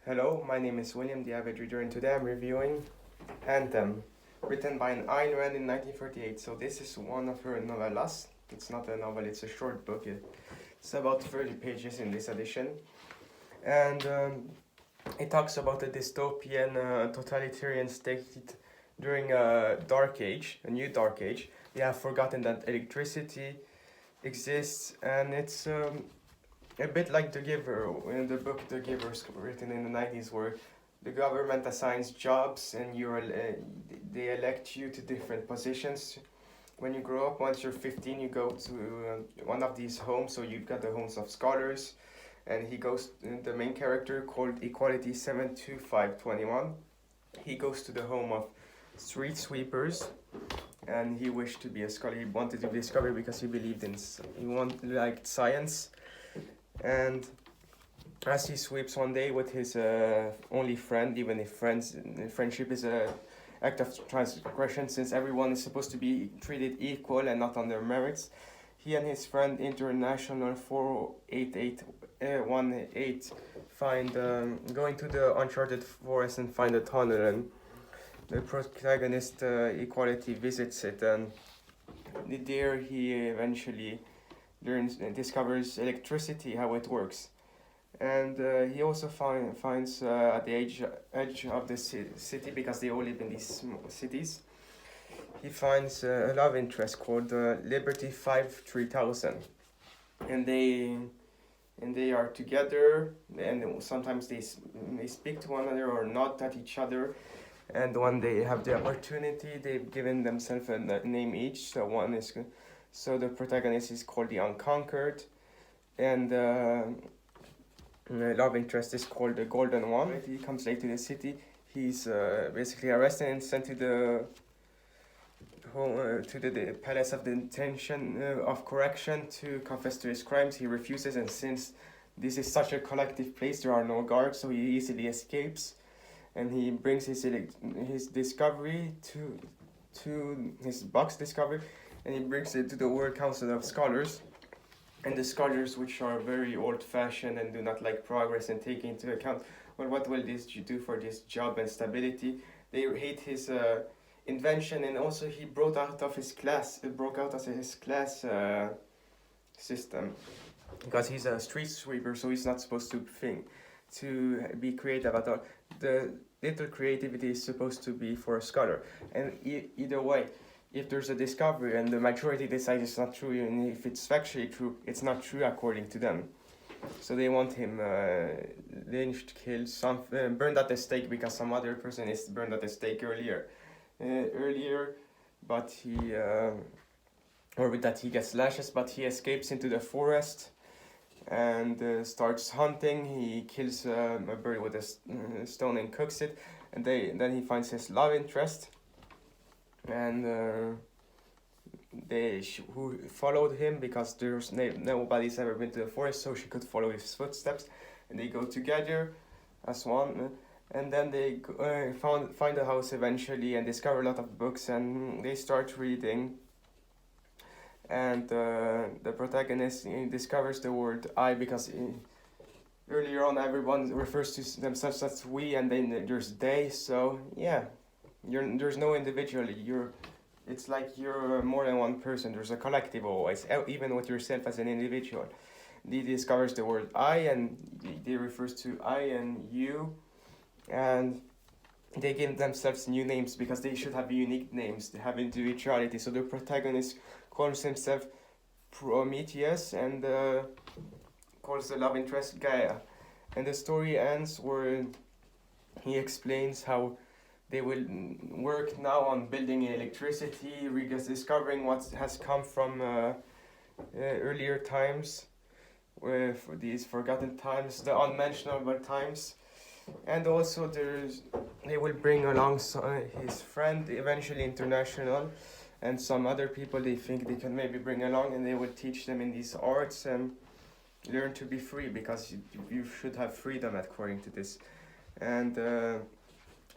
Hello, my name is William, the Avid reader, and today I'm reviewing Anthem, written by Ayn Rand in 1938. So this is one of her novellas. It's not a novel, it's a short book. It's about 30 pages in this edition. And it talks about a dystopian totalitarian state during a dark age, a new dark age. We have forgotten that electricity exists, and it's a bit like The Giver, in the book The Giver, written in the 90s, where the government assigns jobs and they elect you to different positions. When you grow up, once you're 15, you go to one of these homes. So you've got the homes of scholars, and he goes, the main character called Equality 72521, he goes to the home of street sweepers, and he wished to be a scholar. He wanted to be a scholar because he believed in, liked science. And as he sweeps one day with his only friend, even if friendship is a act of transgression, since everyone is supposed to be treated equal and not on their merits, he and his friend International 48818 find going to the uncharted forest and find a tunnel, and the protagonist Equality visits it, and there he eventually discovers electricity, how it works. And he also finds at the edge of the city, because they all live in these cities, he finds a love interest called Liberty 53000, and they are together, and sometimes they speak to one another or nod at each other. And when they have the opportunity, they've given themselves a name each. So the protagonist is called the Unconquered, and the love interest is called the Golden One. He comes late to the city. He's basically arrested and sent to the palace of detention of correction to confess to his crimes. He refuses, and since this is such a collective place, there are no guards, so he easily escapes. And he brings his discovery to his box discovery, and he brings it to the World Council of Scholars. And the scholars, which are very old-fashioned and do not like progress and take into account, well, what will this do for this job and stability? They hate his invention, and also he broke out of his class system, because he's a street sweeper, so he's not supposed to be creative at all. The little creativity is supposed to be for a scholar, and either way, if there's a discovery and the majority decides it's not true, and if it's factually true, it's not true according to them. So they want him lynched, killed, burned at the stake, because some other person is burned at the stake earlier, but he gets lashes, but he escapes into the forest and starts hunting. He kills a bird with a stone and cooks it, and then he finds his love interest, and who followed him, because nobody's ever been to the forest, so she could follow his footsteps, and they go together as one, and then they find a house eventually and discover a lot of books, and they start reading. And the protagonist discovers the word I, because earlier on everyone refers to themselves as we, and then there's they. So yeah, there's no individual. It's like you're more than one person. There's a collective always, even with yourself as an individual. He discovers the word I, and they refers to I and you, and they give themselves new names because they should have unique names. They have individuality. So the protagonist calls himself Prometheus, and calls the love interest Gaia. And the story ends where he explains how they will work now on building electricity, discovering what has come from earlier times, for these forgotten times, the unmentionable times. And also they will bring along his friend, eventually International, and some other people they think they can maybe bring along, and they will teach them in these arts and learn to be free, because you should have freedom according to this. And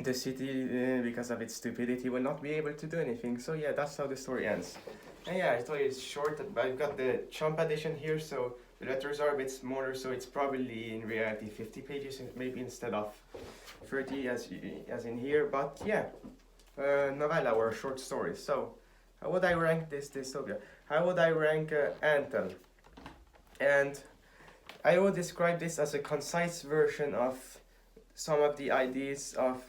the city, because of its stupidity, will not be able to do anything. So yeah, that's how the story ends. And yeah, I thought it's short, but I've got the Chomp edition here, so The letters are a bit smaller, so it's probably in reality 50 pages, maybe instead of 30 as in here. But yeah, novella or short stories. So how would I rank this dystopia? How would I rank Anthem? And I would describe this as a concise version of some of the ideas of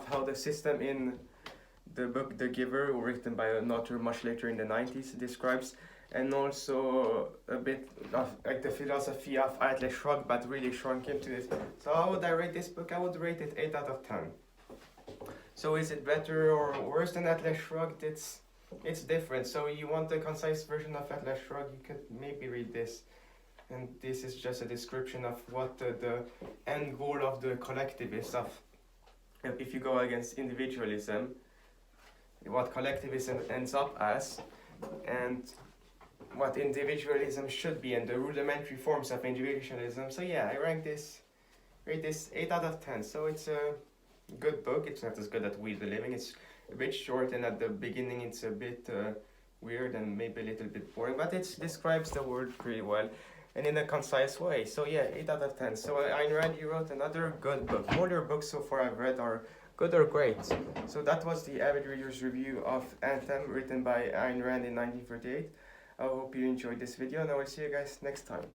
how the system in the book The Giver, written by an author much later in the 90s, describes, and also a bit of like the philosophy of Atlas Shrugged, but really shrunk into this. So how would I rate this book? I would rate it 8 out of 10. So is it better or worse than Atlas Shrugged? It's different. So you want the concise version of Atlas Shrugged, you could maybe read this. And this is just a description of what the end goal of the collective is, of if you go against individualism, what collectivism ends up as, and what individualism should be, and the rudimentary forms of individualism. So yeah, I rate this 8 out of 10. So it's a good book. It's not as good as We the Living. It's a bit short, and at the beginning it's a bit weird and maybe a little bit boring, but it describes the world pretty well and in a concise way. So yeah, 8 out of 10. So Ayn Rand, you wrote another good book. All your books so far I've read are good or great. So that was the Avid Reader's review of Anthem, written by Ayn Rand in 1938. I hope you enjoyed this video, and I will see you guys next time.